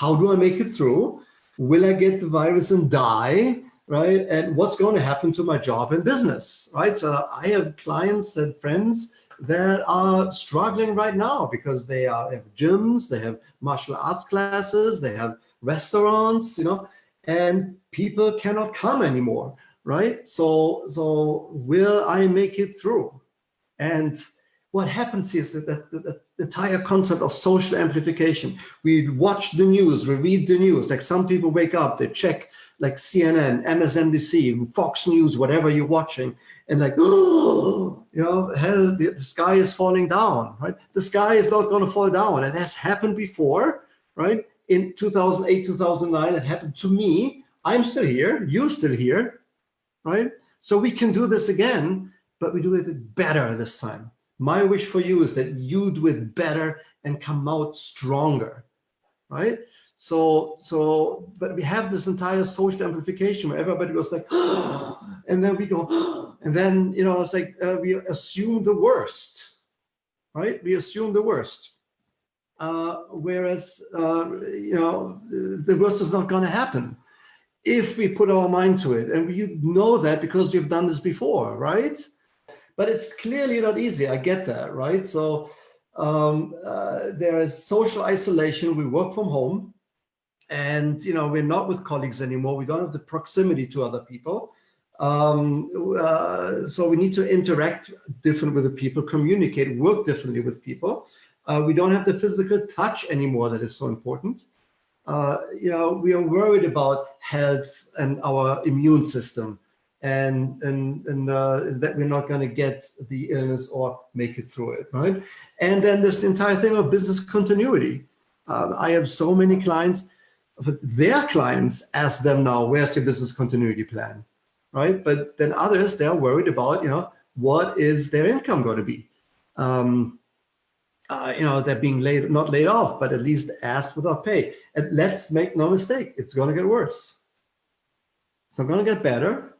how do I make it through? Will I get the virus and die? Right? And what's going to happen to my job and business? Right? So I have clients and friends that are struggling right now because they have gyms, they have martial arts classes, they have restaurants, and people cannot come anymore, right? So will I make it through? And what happens is that the entire concept of social amplification. We watch the news, we read the news. Like some people wake up, they check like CNN, MSNBC, Fox News, whatever you're watching, and like, oh, hell, the sky is falling down, right? The sky is not going to fall down. It has happened before, right? In 2008, 2009, it happened to me. I'm still here. You're still here, right? So we can do this again, but we do it better this time. My wish for you is that you do it better and come out stronger, right? But we have this entire social amplification where everybody goes like, and then we go, and then, it's like we assume the worst, right? We assume the worst. Whereas, the worst is not going to happen if we put our mind to it. And you know that because you've done this before, right? But it's clearly not easy. I get that, right? So there is social isolation. We work from home. And, we're not with colleagues anymore. We don't have the proximity to other people. So we need to interact different with the people, communicate, work differently with people. We don't have the physical touch anymore that is so important. We are worried about health and our immune system and that we're not going to get the illness or make it through it, right? And then this entire thing of business continuity. I have so many clients. Their clients ask them now, where's your business continuity plan, right? But then others, they're worried about, what is their income going to be? They're being not laid off, but at least asked without pay. And let's make no mistake, it's going to get worse. It's not going to get better.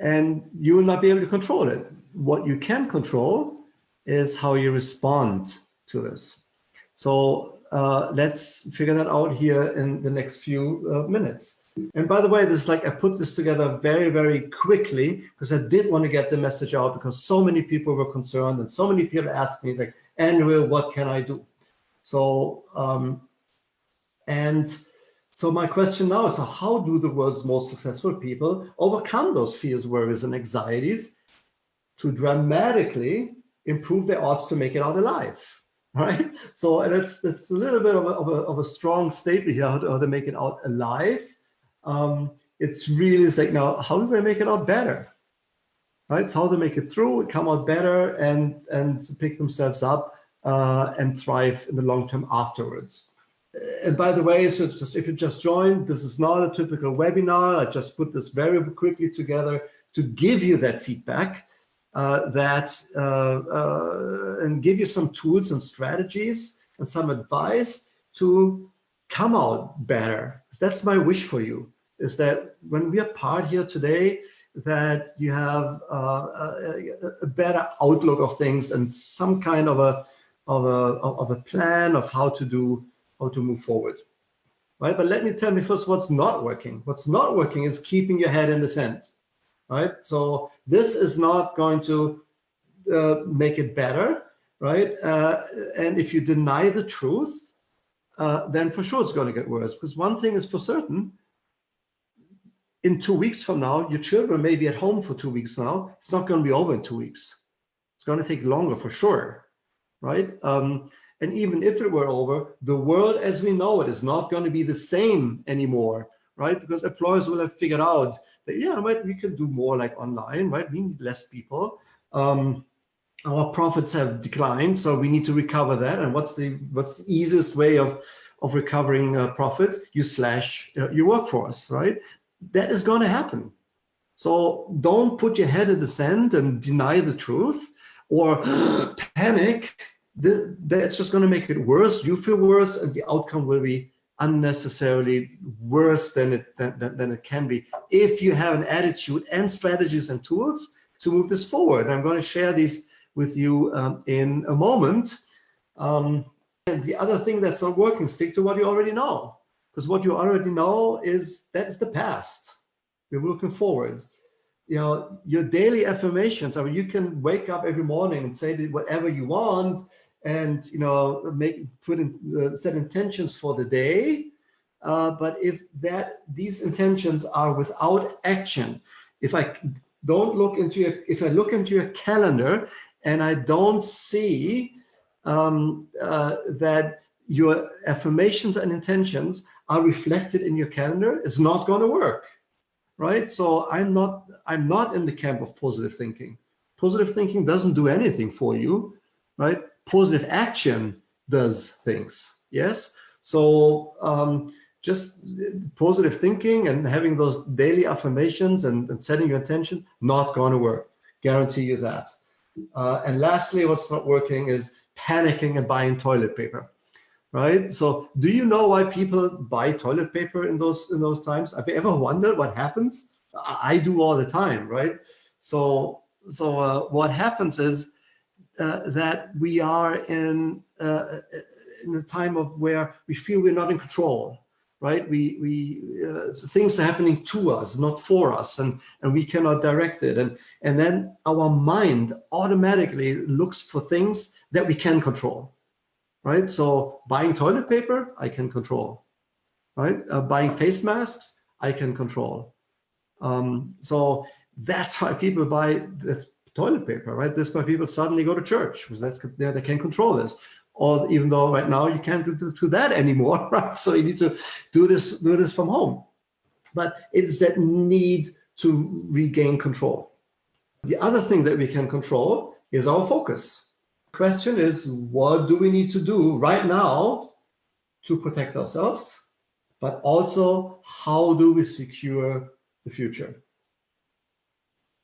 And you will not be able to control it. What you can control is how you respond to this. So let's figure that out here in the next few minutes. And by the way, I put this together very, very quickly because I did want to get the message out because so many people were concerned and so many people asked me, like, Andrew, what can I do? So, so my question now is, how do the world's most successful people overcome those fears, worries, and anxieties to dramatically improve their odds to make it out alive? Right? So that's a little bit of a strong statement here, how to make it out alive. It's really like, now, how do they make it out better? Right? It's how they make it through, come out better, and pick themselves up and thrive in the long term afterwards. And by the way, so if you just joined, this is not a typical webinar. I just put this very quickly together to give you that feedback. And give you some tools and strategies and some advice to come out better. That's my wish for you, is that when we are part here today, that you have a better outlook of things and some kind of a plan of how to move forward. Right? But tell me first what's not working. What's not working is keeping your head in the sand. Right? So this is not going to make it better, right? And if you deny the truth, then for sure it's going to get worse. Because one thing is for certain, in 2 weeks from now, your children may be at home for 2 weeks now. It's not going to be over in 2 weeks. It's going to take longer for sure, right? And even if it were over, the world as we know it is not going to be the same anymore, right? Because employers will have figured out that, right, we can do more like online, right? We need less people. Our profits have declined, so we need to recover that. And what's the easiest way of recovering profits? You slash your workforce, right? That is going to happen. So don't put your head in the sand and deny the truth or panic. That's just going to make it worse. You feel worse, and the outcome will be unnecessarily worse than it can be if you have an attitude and strategies and tools to move this forward. I'm going to share these with you in a moment. And the other thing that's not working, stick to what you already know. Because what you already know that's the past. We're looking forward. You know, your daily affirmations, I mean, you can wake up every morning and say whatever you want and, you know, set intentions for the day. But if these intentions are without action, if I look into your calendar and I don't see that your affirmations and intentions are reflected in your calendar, it's not going to work, right? So I'm not in the camp of positive thinking. Positive thinking doesn't do anything for you, right? Positive action does things, yes? So just positive thinking and having those daily affirmations and setting your intention, not going to work. Guarantee you that. And lastly, what's not working is panicking and buying toilet paper, right? So do you know why people buy toilet paper in those times? Have you ever wondered what happens? I do all the time, right? So what happens is that we are in a time of where we feel we're not in control, right? Things are happening to us, not for us, and we cannot direct it. And then our mind automatically looks for things that we can control, right? So buying toilet paper, I can control, right? Buying face masks, I can control. So that's why people buy the toilet paper, right? That's why people suddenly go to church, because they can control this. Or even though right now you can't do that anymore, right? So you need to do this from home. But it's that need to regain control. The other thing that we can control is our focus. The question is, what do we need to do right now to protect ourselves? But also, how do we secure the future?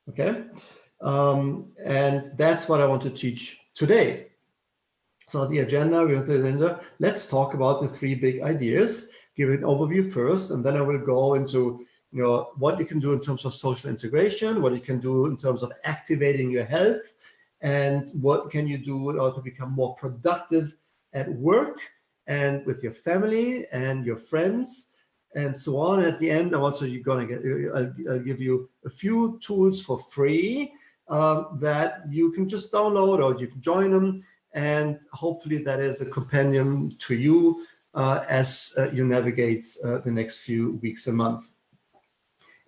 Okay? And that's what I want to teach today. So the agenda, let's talk about the three big ideas, give an overview first, and then I will go into what you can do in terms of social integration, what you can do in terms of activating your health, and what can you do in order to become more productive at work and with your family and your friends and so on. At the end, I'll give you a few tools for free that you can just download, or you can join them. And hopefully that is a companion to you as you navigate the next few weeks and months.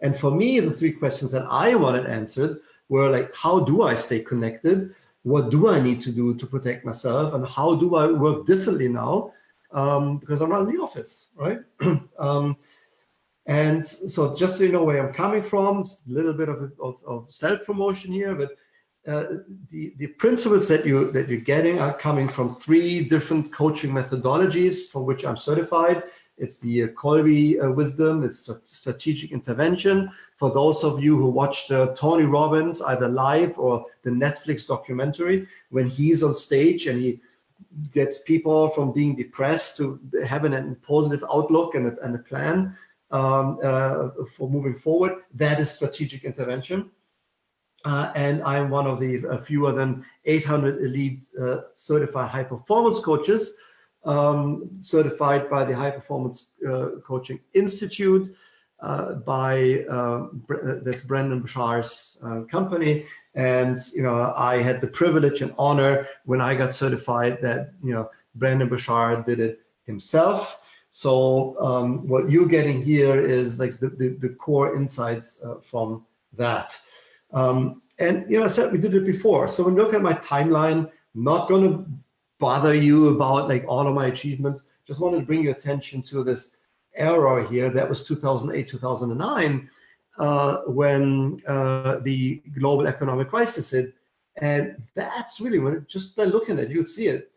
And for me, the three questions that I wanted answered were like, how do I stay connected? What do I need to do to protect myself? And how do I work differently now? Because I'm not in the office, right? And so just so you know where I'm coming from, it's a little bit of self-promotion here, but the principles that you're getting are coming from three different coaching methodologies for which I'm certified. It's the Colby wisdom, it's strategic intervention. For those of you who watched Tony Robbins, either live or the Netflix documentary, when he's on stage and he gets people from being depressed to having a positive outlook and a plan for moving forward, that is strategic intervention. And I'm one of the fewer than 800 elite certified high performance coaches, certified by the High Performance Coaching Institute, that's Brendon Burchard's company. And I had the privilege and honor when I got certified that Brendon Burchard did it himself. So what you're getting here is like the core insights from that. And I said we did it before. So when you look at my timeline, I'm not going to bother you about like all of my achievements. Just wanted to bring your attention to this era here. That was 2008, 2009, when the global economic crisis hit. And that's really when, just by looking at it, you'd see it,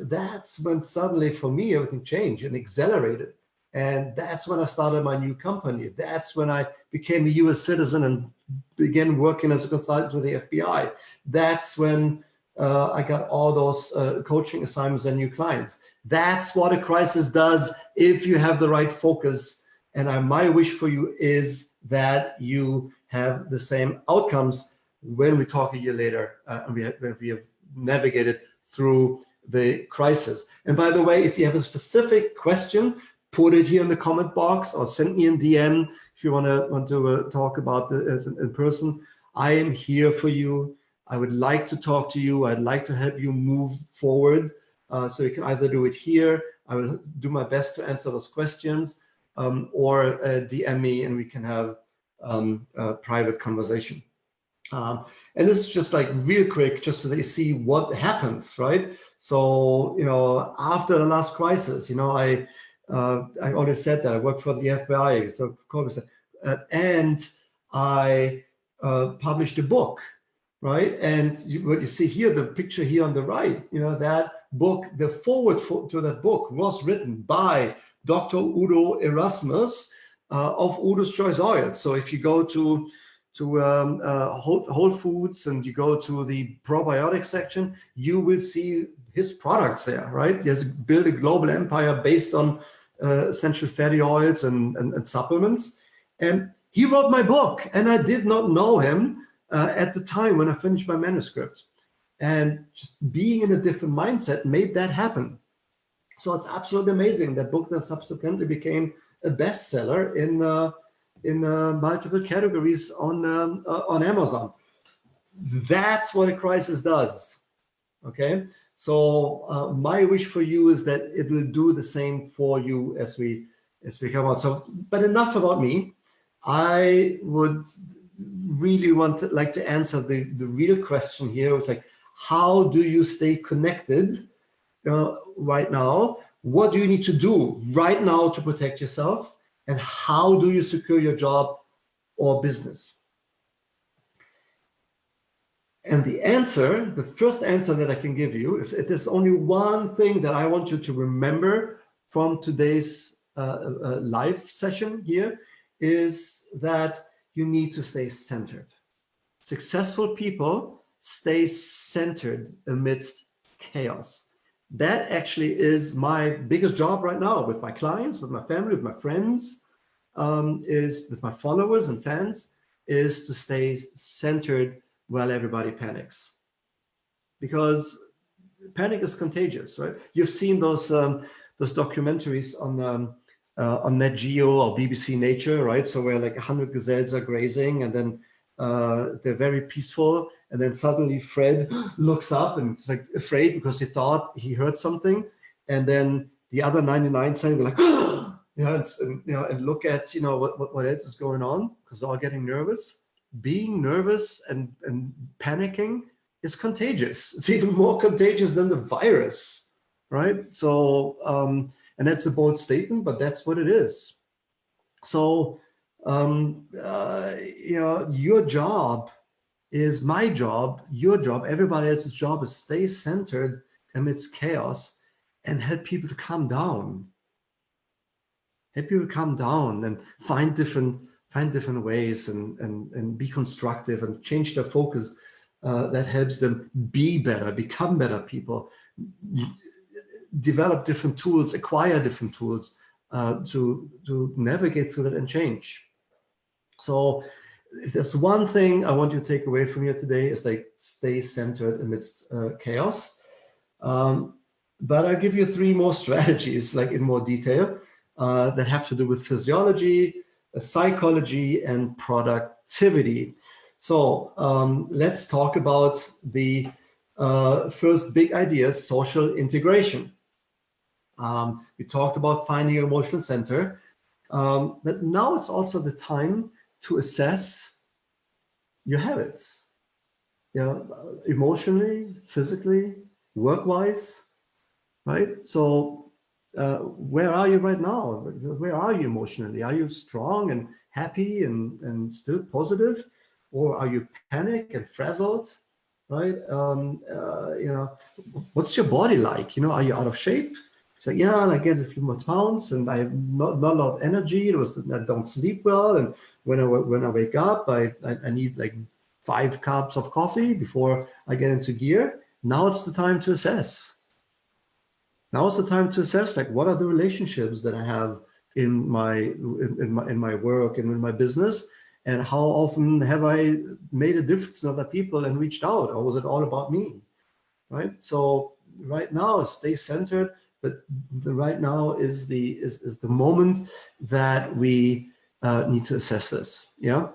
that's when suddenly for me, everything changed and accelerated. And that's when I started my new company. That's when I became a US citizen and began working as a consultant with the FBI. That's when I got all those coaching assignments and new clients. That's what a crisis does if you have the right focus. And my wish for you is that you have the same outcomes when we talk a year later and we have navigated through the crisis. And by the way, if you have a specific question, put it here in the comment box or send me a DM if you want to talk about this in person. I am here for you. I would like to talk to you. I'd like to help you move forward. So you can either do it here. I will do my best to answer those questions, or DM me and we can have a private conversation. And this is just like real quick, just so they see what happens, right? So, after the last crisis, I already said that I worked for the FBI, so and I published a book, right? And what you see here, the picture here on the right, that book, the forward to that book was written by Dr. Udo Erasmus of Udo's Choice Oil. So if you go to Whole Foods and you go to the probiotic section, you will see his products there, right? He has built a global empire based on essential fatty oils and supplements. And he wrote my book, and I did not know him at the time when I finished my manuscript. And just being in a different mindset made that happen. So it's absolutely amazing. That book then subsequently became a bestseller in multiple categories on Amazon. That's what a crisis does. Okay, so my wish for you is that it will do the same for you as we come out. So, but enough about me. I would really like to answer the real question here. It's like, how do you stay connected right now? What do you need to do right now to protect yourself? And how do you secure your job or business? And the first answer that I can give you, if there's only one thing that I want you to remember from today's live session here, is that you need to stay centered. Successful people stay centered amidst chaos. That actually is my biggest job right now with my clients, with my family, with my friends, is with my followers and fans, is to stay centered while everybody panics. Because panic is contagious, right? You've seen those documentaries on Net Geo or BBC Nature, right? So where like 100 gazelles are grazing, and then they're very peaceful, and then suddenly Fred looks up and is like afraid because he thought he heard something, and then the other 99 suddenly like, and look at what else is going on, because they're all getting nervous. Being nervous and panicking is contagious. It's even more contagious than the virus, right? So, and that's a bold statement, but that's what it is. So, your job is my job, your job, everybody else's job is stay centered amidst chaos and help people to calm down. Help people calm down and find different ways and be constructive and change their focus. That helps them be better, become better people, develop different tools, acquire different tools to navigate through that and change. So if there's one thing I want you to take away from here today, is like stay centered amidst chaos. But I'll give you 3 more strategies, like in more detail, that have to do with physiology, psychology, and productivity. So let's talk about the first big idea, social integration. We talked about finding your emotional center, but now it's also the time to assess your habits, emotionally, physically, work-wise, right? So where are you right now? Where are you emotionally? Are you strong and happy and still positive? Or are you panicked and frazzled, right? What's your body like? Are you out of shape? It's like, I get a few more pounds and I have not a lot of energy. I don't sleep well. And when I wake up, I need like 5 cups of coffee before I get into gear. Now it's the time to assess. Now it's the time to assess, like, what are the relationships that I have in my work and in my business, and how often have I made a difference in other people and reached out, or was it all about me, right? So right now, stay centered, but the right now is the moment that we need to assess this. Yeah.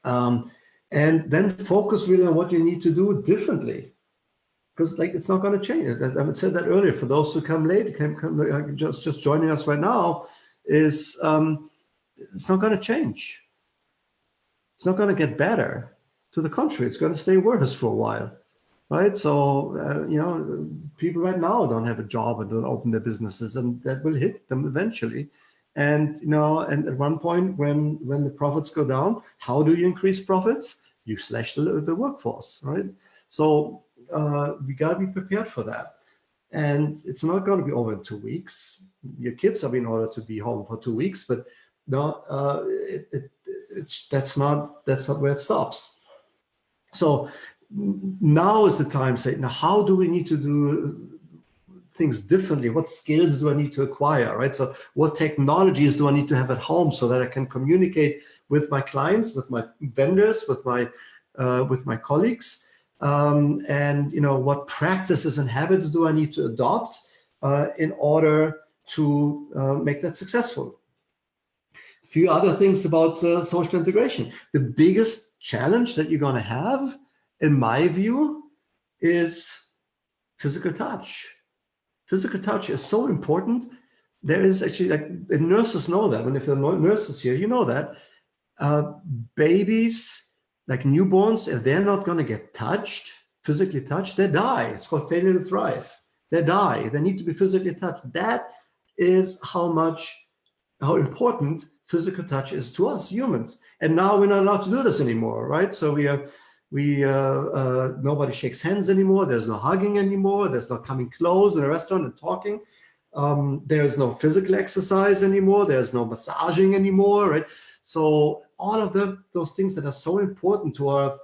And then focus really on what you need to do differently, because like it's not going to change. As I said that earlier, for those who come late, just joining us right now, is it's not going to change. It's not going to get better. To the contrary, it's going to stay worse for a while, right? So people right now don't have a job and don't open their businesses, and that will hit them eventually. And and at one point, when the profits go down, how do you increase profits? You slash the workforce, right? So we got to be prepared for that. And it's not going to be over in 2 weeks. Your kids are in order to be home for 2 weeks, but no, that's not where it stops. So now is the time to say, now how do we need to do things differently? What skills do I need to acquire, right? So what technologies do I need to have at home so that I can communicate with my clients, with my vendors, with my colleagues? And what practices and habits do I need to adopt in order to make that successful? A few other things about social integration. The biggest challenge that you're going to have, in my view, is physical touch. Physical touch is so important. There is actually, and nurses know that. When if there are nurses here, you know that babies, like newborns, if they're not going to get touched, physically touched, they die. It's called failure to thrive. They die. They need to be physically touched. That is how important physical touch is to us humans. And now we're not allowed to do this anymore, right? So nobody shakes hands anymore. There's no hugging anymore. There's no coming close in a restaurant and talking. There's no physical exercise anymore. There's no massaging anymore, right? So all of those things that are so important to our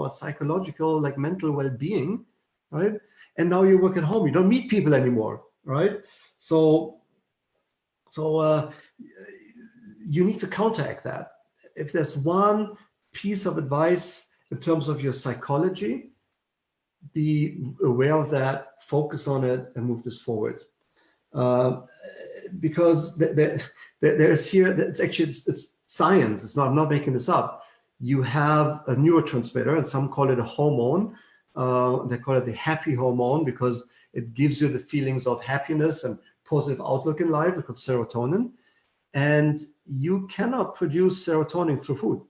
psychological, mental well-being, right? And now you work at home. You don't meet people anymore, right? So you need to counteract that. If there's one piece of advice in terms of your psychology, be aware of that, focus on it, and move this forward. Because there's here, it's science. I'm not making this up. You have a neurotransmitter, and some call it a hormone. They call it the happy hormone because it gives you the feelings of happiness and positive outlook in life. It's called serotonin. And you cannot produce serotonin through food.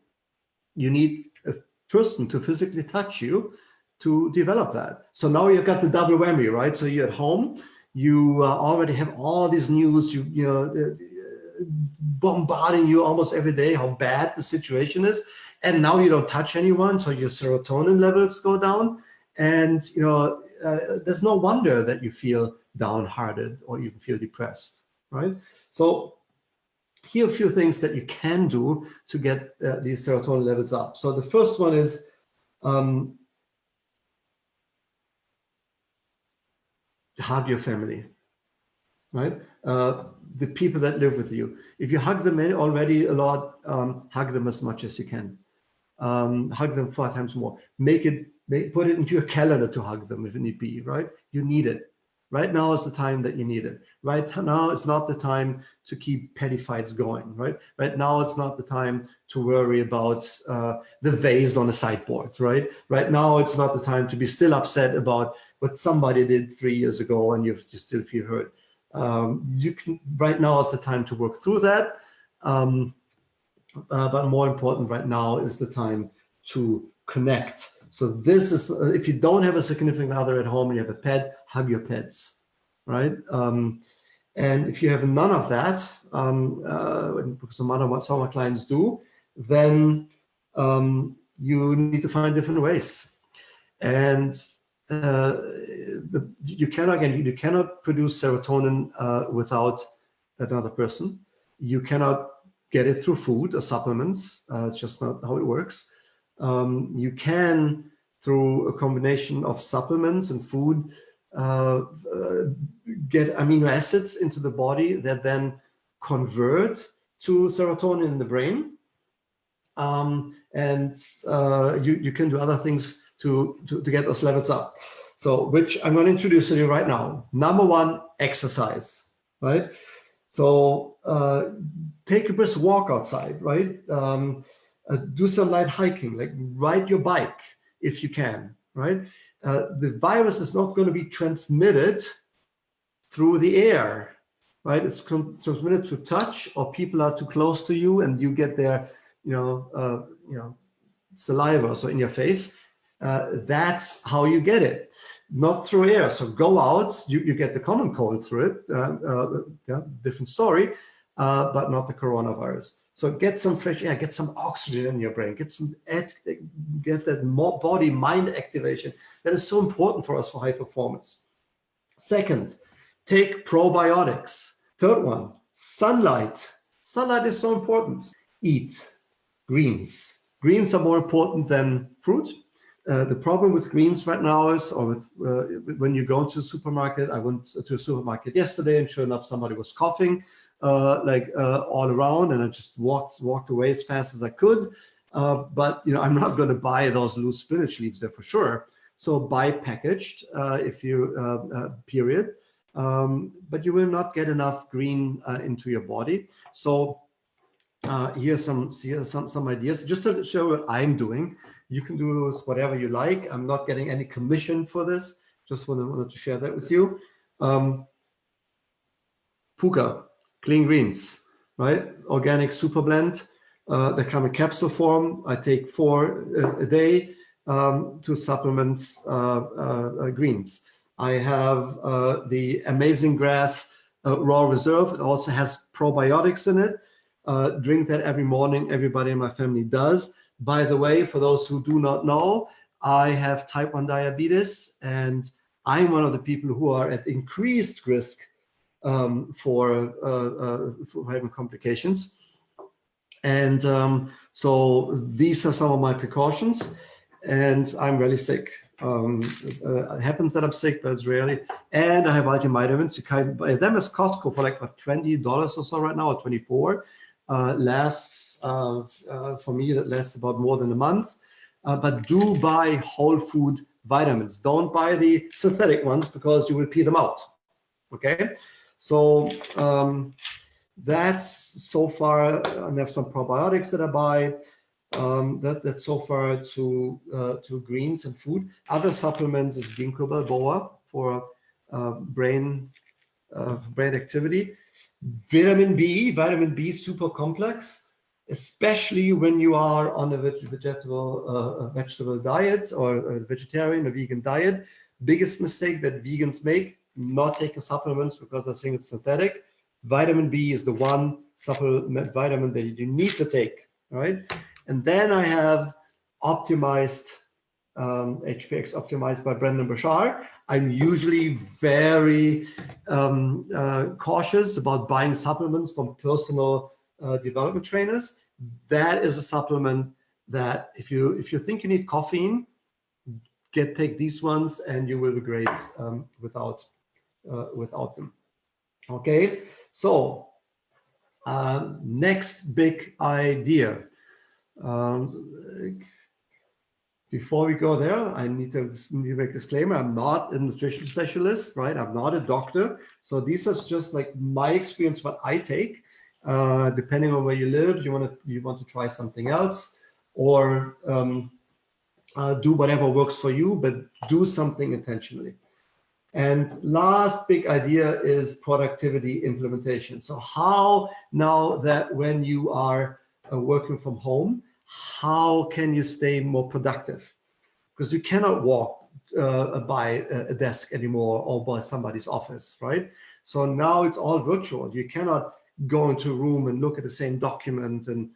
You need a person to physically touch you to develop that. So now you've got the double whammy, right? So you're at home, you already have all these news, bombarding you almost every day how bad the situation is. And now you don't touch anyone, so your serotonin levels go down. And there's no wonder that you feel downhearted or even feel depressed, right? So here are a few things that you can do to get these serotonin levels up. So the first one is hug your family, right? The people that live with you. If you hug them already a lot, hug them as much as you can. Hug them 5 times more. Put it into your calendar to hug them if it need be, right? You need it. Right now is the time that you need it. Right now is not the time to keep petty fights going, right? Right now it's not the time to worry about the vase on the sideboard, right? Right now it's not the time to be still upset about what somebody did 3 years ago and you still feel hurt. Right now is the time to work through that. But more important right now is the time to connect. So this is, if you don't have a significant other at home and you have a pet, hug your pets, right? And if you have none of that, because some of my clients do, then you need to find different ways. And you cannot produce serotonin without another person. You cannot get it through food or supplements. It's just not how it works. You can, through a combination of supplements and food, get amino acids into the body that then convert to serotonin in the brain. And you can do other things to get those levels up. So, which I'm going to introduce to you right now. Number one, exercise, right? So take a brisk walk outside, right? Do some light hiking, like ride your bike if you can, right? The virus is not going to be transmitted through the air, right? It's transmitted through touch, or people are too close to you and you get their, saliva, so in your face. That's how you get it, not through air. So go out, you get the common cold through it, different story, but not the coronavirus. So get some fresh air, get some oxygen in your brain, get that more body-mind activation. That is so important for us for high performance. Second, take probiotics. Third one, sunlight. Sunlight is so important. Eat greens. Greens are more important than fruit. The problem with greens right now is, or with when you go to a supermarket, I went to a supermarket yesterday and sure enough, somebody was coughing all around, and I just walked away as fast as I could. But I'm not going to buy those loose spinach leaves there for sure. So buy packaged if you period. But you will not get enough green into your body. So here's some ideas just to show what I'm doing. You can do whatever you like. I'm not getting any commission for this. Just wanted to share that with you. Puka, clean greens, right? Organic super blend. They come in capsule form. I take 4 a day to supplement greens. I have the Amazing Grass Raw Reserve. It also has probiotics in it. Drink that every morning. Everybody in my family does. By the way, for those who do not know, I have type 1 diabetes, and I'm one of the people who are at increased risk for having complications. And so these are some of my precautions, and I'm really sick. It happens that I'm sick, but it's rarely. And I have multivitamins. You can buy them as Costco for like about $20 or so right now, or $24. Lasts for me, that lasts about more than a month. But do buy whole food vitamins. Don't buy the synthetic ones because you will pee them out. Okay, so that's so far. I have some probiotics that I buy. That's so far to greens and food. Other supplements is ginkgo biloba for brain activity. Vitamin B, super complex, especially when you are on a vegetable diet or a vegetarian or vegan diet. Biggest mistake that vegans make, not taking supplements because I think it's synthetic. Vitamin B is the one supplement vitamin that you need to take, right? And then I have optimized, HPX optimized by Brendan Bashar. I'm usually very cautious about buying supplements from personal development trainers. That is a supplement that if you think you need caffeine, take these ones and you will be great without them. Okay, so next big idea. Before we go there, I need to make a disclaimer. I'm not a nutrition specialist, right? I'm not a doctor. So these are just like my experience, what I take. Depending on where you live, you want to try something else, or do whatever works for you, but do something intentionally. And last big idea is productivity implementation. So how now that when you are working from home, how can you stay more productive? Because you cannot walk by a desk anymore or by somebody's office, right? So now it's all virtual. You cannot go into a room and look at the same document and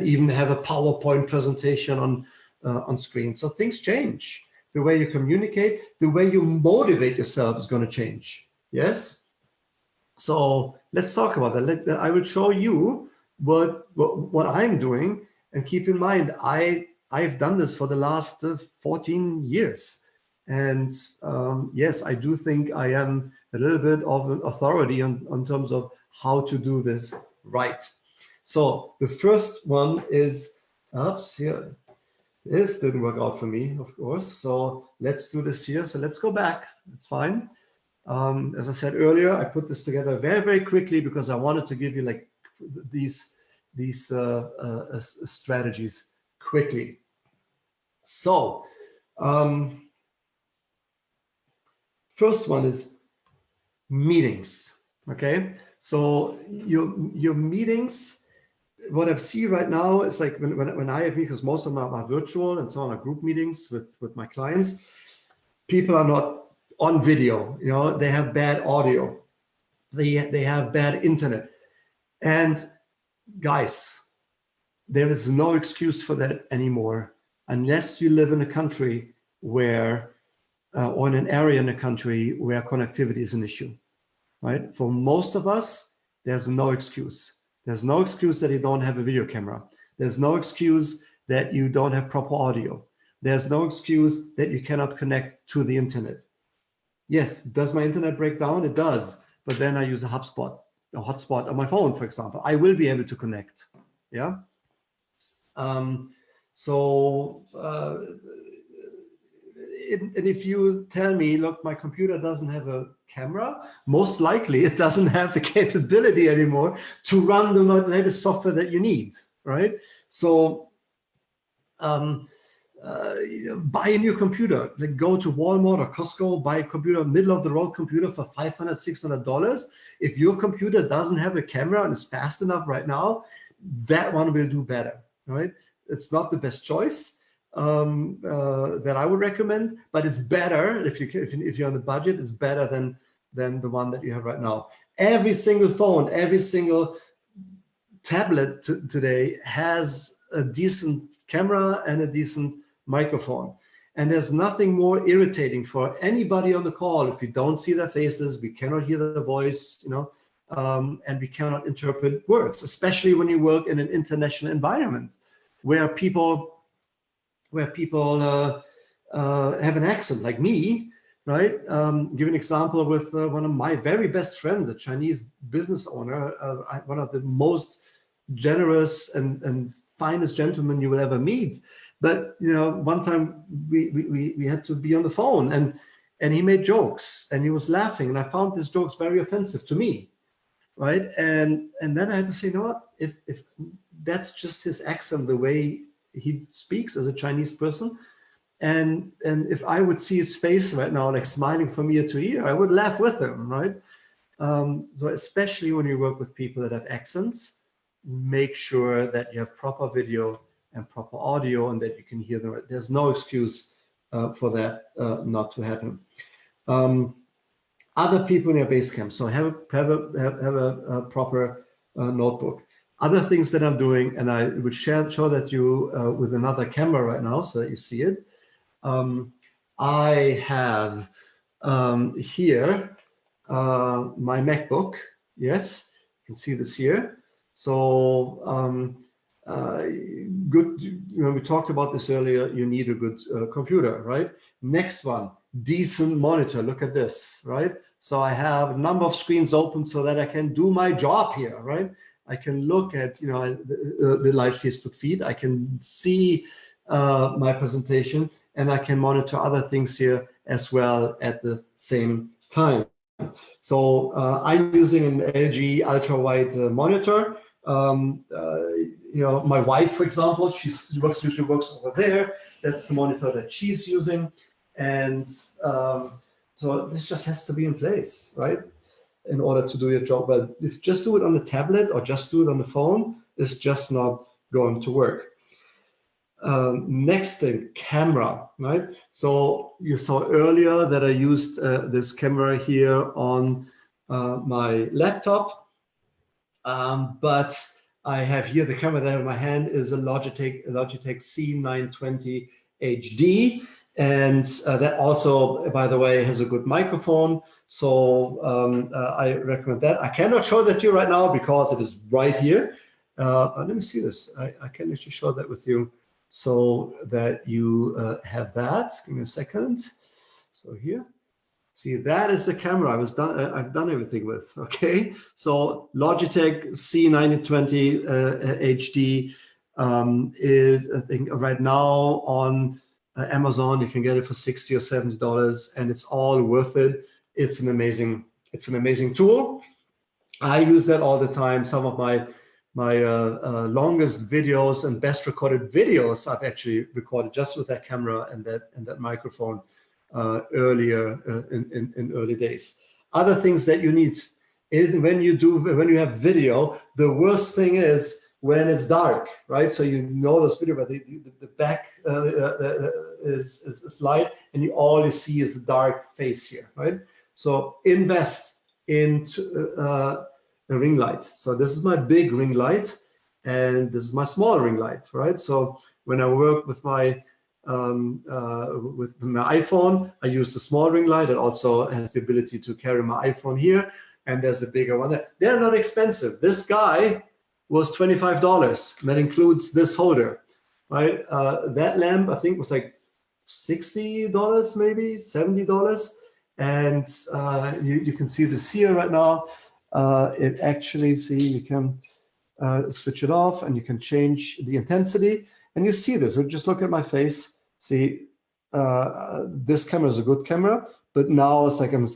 even have a PowerPoint presentation on screen. So things change. The way you communicate, the way you motivate yourself is going to change. Yes. So let's talk about that. I will show you what I'm doing, and keep in mind, I've done this for the last 14 years, and yes, I do think I am a little bit of an authority on terms of how to do this right. So the first one is here. This didn't work out for me, of course. So let's do this here. So let's go back. It's fine. As I said earlier, I put this together very, very quickly because I wanted to give you like these strategies quickly. So first one is meetings. Okay, so your meetings, what I see right now is like when I have meetings, because most of them are virtual and some are group meetings with my clients, people are not on video, you know, they have bad audio, they have bad internet. And guys, there is no excuse for that anymore, unless you live in a country where, or in an area in a country where connectivity is an issue, right? For most of us, there's no excuse. There's no excuse that you don't have a video camera. There's no excuse that you don't have proper audio. There's no excuse that you cannot connect to the internet. Yes, does my internet break down? It does, but then I use a hotspot on my phone, for example. I will be able to connect, yeah? And if you tell me, look, my computer doesn't have a camera, most likely it doesn't have the capability anymore to run the latest software that you need, right? So buy a new computer, like go to Walmart or Costco, buy a computer, middle of the road computer for $500, $600. If your computer doesn't have a camera and is fast enough right now, that one will do better, right? It's not the best choice that I would recommend, but it's better if you're on the budget. It's better than the one that you have right now. Every single phone, every single tablet today has a decent camera and a decent microphone, and there's nothing more irritating for anybody on the call if you don't see their faces, we cannot hear their voice, you know, and we cannot interpret words, especially when you work in an international environment where people have an accent like me, right? Give an example with one of my very best friends, the Chinese business owner, one of the most generous and finest gentlemen you will ever meet. But you know, one time we had to be on the phone, and he made jokes and he was laughing, and I found these jokes very offensive to me, right? And then I had to say, you know what? If that's just his accent, the way he speaks as a Chinese person, and if I would see his face right now, like smiling from ear to ear, I would laugh with him, right? So especially when you work with people that have accents, make sure that you have proper video and proper audio and that you can hear them. There's no excuse for that not to happen. Other people in your base camp, so have a proper notebook. Other things that I'm doing, and I would show that you with another camera right now so that you see it. I have here my MacBook. Yes, you can see this here. So good, you know, we talked about this earlier, you need a good computer, right? Next one, decent monitor. Look at this, right? So I have a number of screens open so that I can do my job here, right? I can look at, you know, the live Facebook feed. I can see my presentation, and I can monitor other things here as well at the same time. So I'm using an LG ultra-wide monitor. You know, my wife, for example, she usually works over there. That's the monitor that she's using, and so this just has to be in place, right, in order to do your job. But if just do it on the tablet or just do it on the phone, it's just not going to work. Next thing, camera, right? So you saw earlier that I used this camera here on my laptop, but I have here the camera that I have in my hand is a Logitech C920 HD, and that also, by the way, has a good microphone. So I recommend that. I cannot show that to you right now because it is right here. Let me see this. I can actually show that with you so that you have that. Give me a second. So here. See, that is the camera I've done everything with, okay? So Logitech C920 HD, is, I think right now on Amazon, you can get it for $60 or $70, and it's all worth it. It's an amazing tool. I use that all the time. Some of my longest videos and best recorded videos I've actually recorded just with that camera and that microphone earlier in early days. Other things that you need is when you have video, the worst thing is when it's dark, right? So you know this video, but the back is light, and all you see is the dark face here, right? So invest into a ring light. So this is my big ring light, and this is my small ring light, right? So when I work with my iPhone, I use the small ring light. It also has the ability to carry my iPhone here, and there's a bigger one there. They're not expensive. This guy was $25. That includes this holder, right? That lamp I think was like $60, maybe $70, and you can see this here right now. It actually, see, you can switch it off, and you can change the intensity, and you see this. So just look at my face. See, this camera is a good camera, but now it's like I'm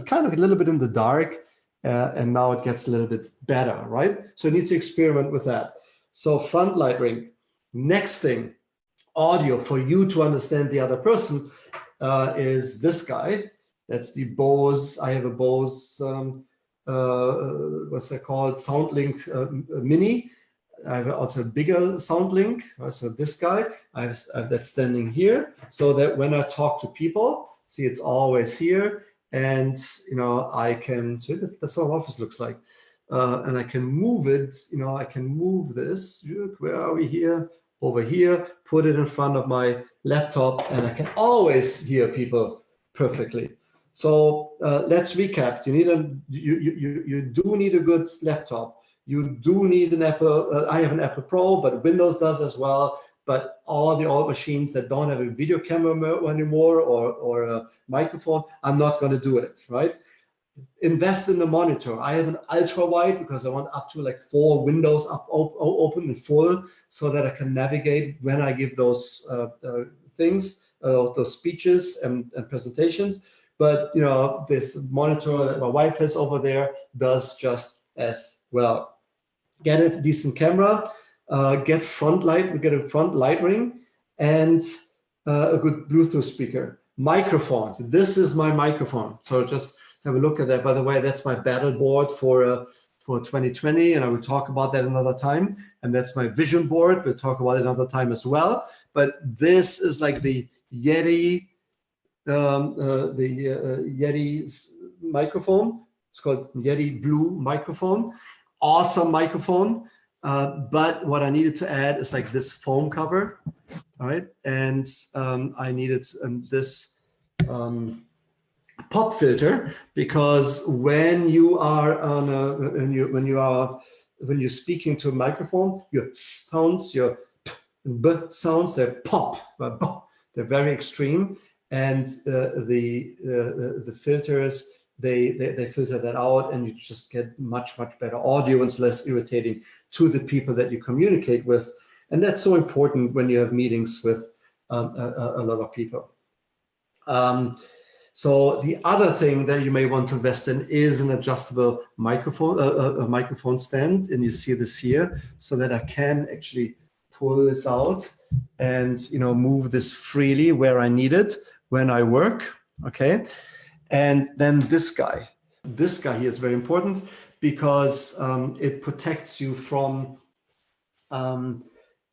kind of a little bit in the dark. And now it gets a little bit better, right? So you need to experiment with that. So front light ring. Next thing, audio for you to understand the other person is this guy. That's the Bose. I have a Bose, what's that called? SoundLink Mini. I have also a bigger SoundLink. So this guy, I have that standing here, so that when I talk to people, see, it's always here. And I can, so that's what office looks like, and I can move it. I can move this. Where are we here? Over here. Put it in front of my laptop, and I can always hear people perfectly. So let's recap. You do need a good laptop. You do need an Apple. I have an Apple Pro, but Windows does as well. But all the old machines that don't have a video camera anymore or a microphone, I'm not going to do it, right? Invest in the monitor. I have an ultra wide because I want up to like 4 windows up open and full, so that I can navigate when I give those things, those speeches and presentations. But this monitor that my wife has over there does just as well. Get a decent camera. Get a front light ring, and a good Bluetooth speaker. Microphone. This is my microphone. So just have a look at that. By the way, that's my battle board for 2020, and I will talk about that another time. And that's my vision board. We'll talk about it another time as well. But this is like the Yeti, Yeti's microphone. It's called Yeti Blue microphone. Awesome microphone. But what I needed to add is like this foam cover, all right? And I needed this pop filter, because when you are when you're speaking to a microphone, your sounds, your b sounds, they pop, they're very extreme, and the filters, they filter that out, and you just get much better audio, and it's less irritating to the people that you communicate with. And that's so important when you have meetings with a lot of people. So the other thing that you may want to invest in is an adjustable microphone, a microphone stand. And you see this here, so that I can actually pull this out and move this freely where I need it when I work. Okay. And then this guy here is very important, because it protects you from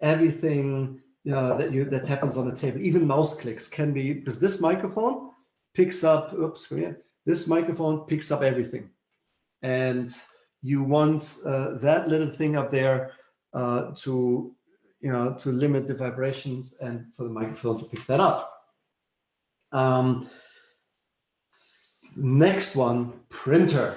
everything that happens on the table. Even mouse clicks can be, because this microphone picks up. This microphone picks up everything, and you want that little thing up there to limit the vibrations and for the microphone to pick that up. Next one, printer.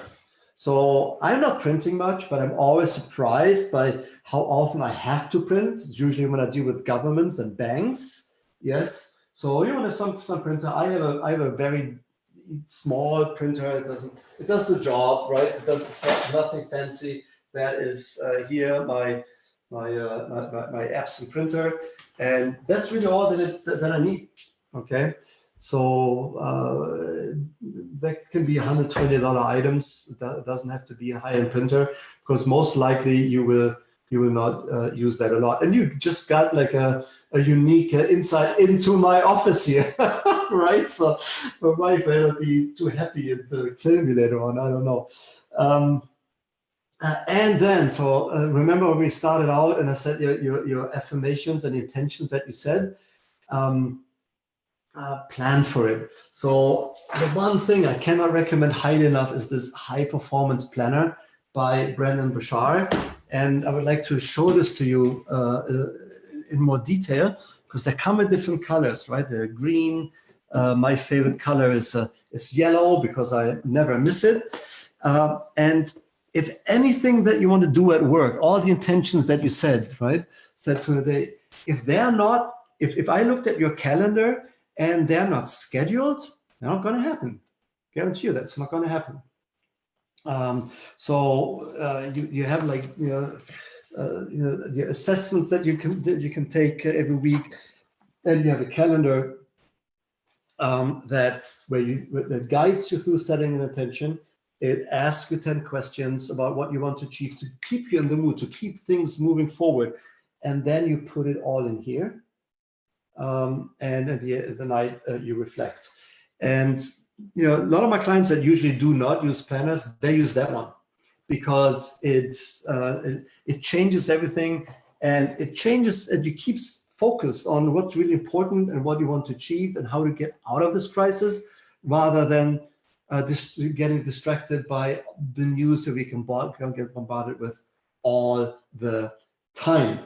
So I'm not printing much, but I'm always surprised by how often I have to print. It's usually when I deal with governments and banks. Yes. So you want some printer. I have a very small printer. It does the job, right? It's nothing fancy. That is here my my Epson printer, and that's really all that I need. Okay, so that can be $120 items. It doesn't have to be a high-end printer, because most likely you will not use that a lot. And you just got like a unique insight into my office here, right? So my wife will be too happy to kill me later on. I don't know. And then, so remember when we started out and I said your affirmations and intentions that you said, plan for it. So the one thing I cannot recommend highly enough is this high performance planner by Brendon Burchard. And I would like to show this to you in more detail, because they come in different colors, right? They're green. My favorite color is yellow, because I never miss it. And if anything that you want to do at work, all the intentions that you said, right, said for the day, if they're not, if I looked at your calendar and they're not scheduled, they're not going to happen. Guarantee you that's not going to happen. So you have like the assessments that you can take every week, and you have a calendar that guides you through setting an intention. It asks you 10 questions about what you want to achieve to keep you in the mood, to keep things moving forward, and then you put it all in here. And at the night you reflect. And a lot of my clients that usually do not use planners, they use that one, because it changes everything, and it changes, and you keep focused on what's really important and what you want to achieve and how to get out of this crisis, rather than getting distracted by the news that we can get bombarded with all the time.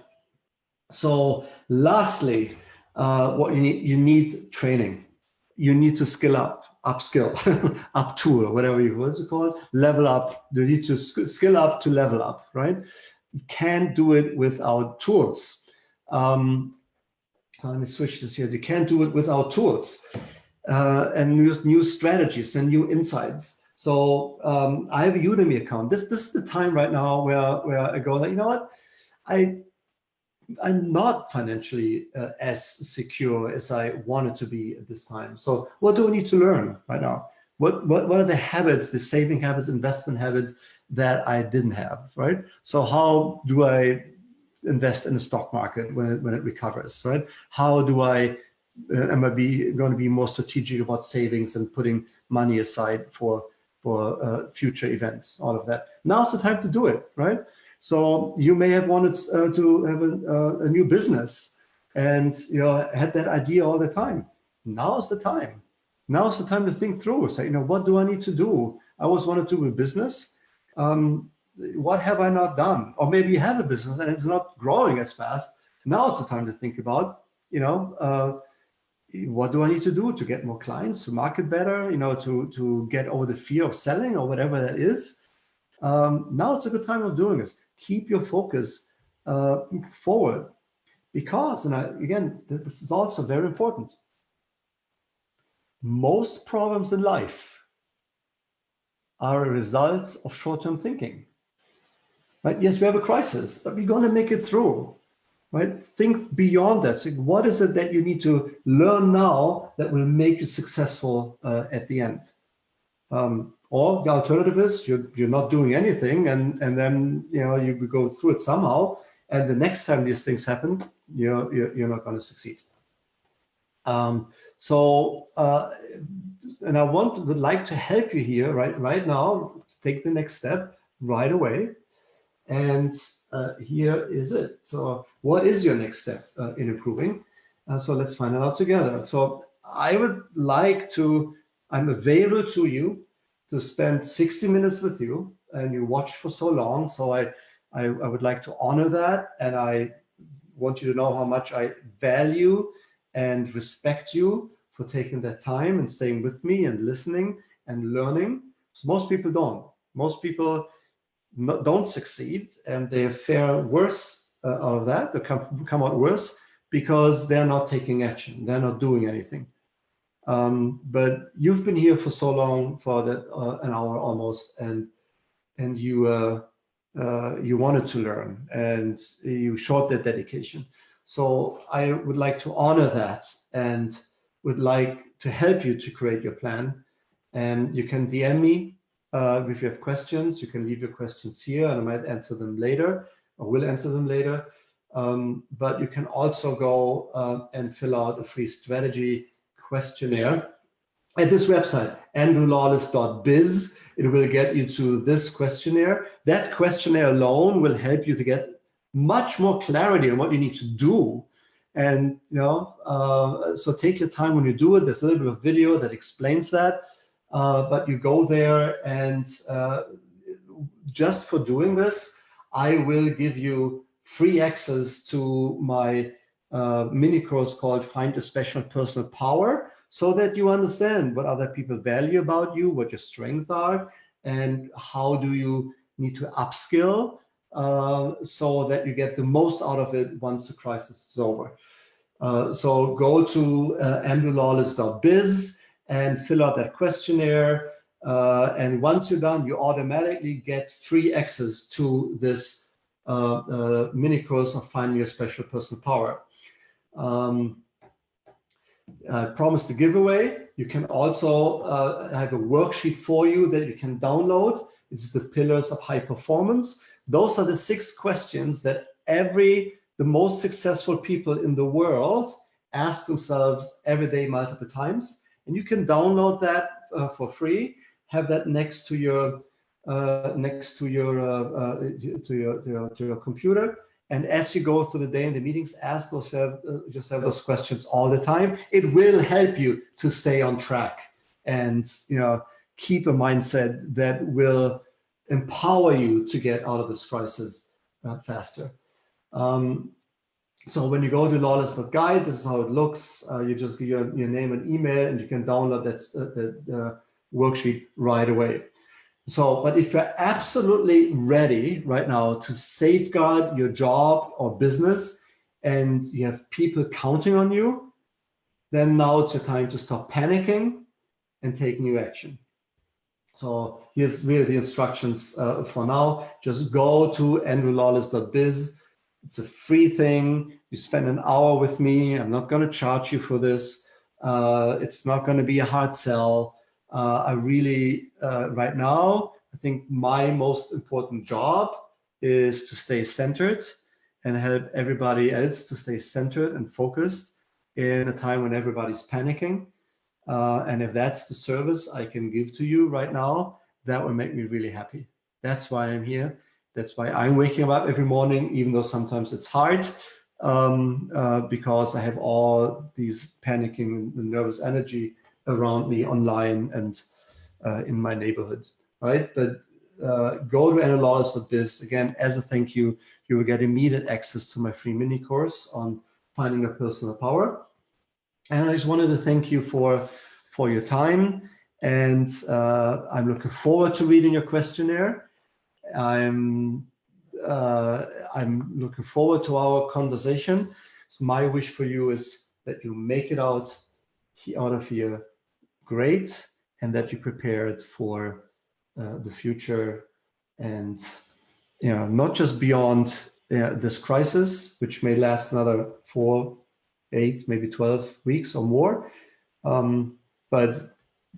So lastly, what you need training. You need to upskill, uptool, or whatever what's it called, level up. You need to skill up to level up, right? You can't do it without tools. Let me switch this here. You can't do it without tools and new strategies and new insights. So I have a Udemy account. This is the time right now where I go like, you know what, I'm not financially as secure as I wanted to be at this time. So what do we need to learn right now? What are the habits, the saving habits, investment habits that I didn't have, right? So how do I invest in the stock market when it recovers, right? How do I, am I going to be more strategic about savings and putting money aside for future events, all of that. Now's the time to do it, right? So you may have wanted to have a new business, and had that idea all the time. Now's the time. Now's the time to think through. Say, what do I need to do? I always wanted to do a business. What have I not done? Or maybe you have a business and it's not growing as fast. Now it's the time to think about, what do I need to do to get more clients, to market better, to get over the fear of selling or whatever that is. Now it's a good time of doing this. Keep your focus forward, because, and again, this is also very important. Most problems in life are a result of short-term thinking, right? Yes, we have a crisis, but we're going to make it through, right? Think beyond that. So what is it that you need to learn now that will make you successful at the end? Or the alternative is you're not doing anything, and then you go through it somehow, and the next time these things happen, you're not going to succeed. And I would like to help you here right now to take the next step right away. And here is it. So what is your next step in improving? So let's find it out together. So I would like to, I'm available to you to spend 60 minutes with you, and you watch for so long. So I would like to honor that, and I want you to know how much I value and respect you for taking that time and staying with me and listening and learning. So most people don't. Most people don't succeed, and they fare worse out of that. They come out worse because they're not taking action. They're not doing anything. But you've been here for so long, for that an hour almost, and you you wanted to learn and you showed that dedication. So I would like to honor that and would like to help you to create your plan. And you can DM me if you have questions. You can leave your questions here and I might answer them later or will answer them later. But you can also go and fill out a free strategy questionnaire at this website, andrewlawless.biz. It will get you to this questionnaire. That questionnaire alone will help you to get much more clarity on what you need to do. And, so take your time when you do it. There's a little bit of video that explains that. But you go there and just for doing this, I will give you free access to my mini course called Find Your Special Personal Power, so that you understand what other people value about you, what your strengths are, and how do you need to upskill so that you get the most out of it once the crisis is over. So go to andrewlawless.biz and fill out that questionnaire. And once you're done, you automatically get free access to this mini course of Finding Your Special Personal Power. I promised the giveaway. You can also have a worksheet for you that you can download. It's the pillars of high performance. Those are the 6 questions that the most successful people in the world ask themselves every day, multiple times. And you can download that for free. Have that next to your computer. And as you go through the day in the meetings, ask yourself those questions all the time. It will help you to stay on track and keep a mindset that will empower you to get out of this crisis faster. So when you go to lawless.guide, this is how it looks. You just give your name and email, and you can download that worksheet right away. So, but if you're absolutely ready right now to safeguard your job or business and you have people counting on you, then now it's your time to stop panicking and take new action. So here's really the instructions for now. Just go to andrewlawless.biz. It's a free thing. You spend an hour with me. I'm not going to charge you for this. It's not going to be a hard sell. I really, right now, I think my most important job is to stay centered and help everybody else to stay centered and focused in a time when everybody's panicking. And if that's the service I can give to you right now, that will make me really happy. That's why I'm here. That's why I'm waking up every morning, even though sometimes it's hard, because I have all these panicking and nervous energy around me online and in my neighborhood, right? But go to andrewlawless.biz. Again, as a thank you, you will get immediate access to my free mini course on finding your personal power. And I just wanted to thank you for your time. And I'm looking forward to reading your questionnaire. I'm looking forward to our conversation. So my wish for you is that you make it out of here great, and that you prepared for the future, and not just beyond this crisis, which may last another 4, 8, maybe 12 weeks or more, but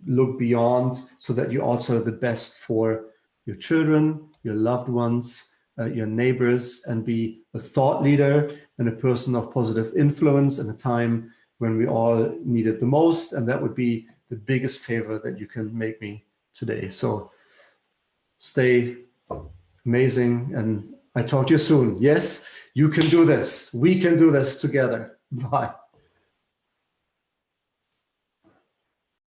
look beyond so that you also have the best for your children, your loved ones, your neighbors, and be a thought leader and a person of positive influence in a time when we all need it the most. And that would be the biggest favor that you can make me today. So stay amazing, and I talk to you soon. Yes, you can do this. We can do this together. Bye.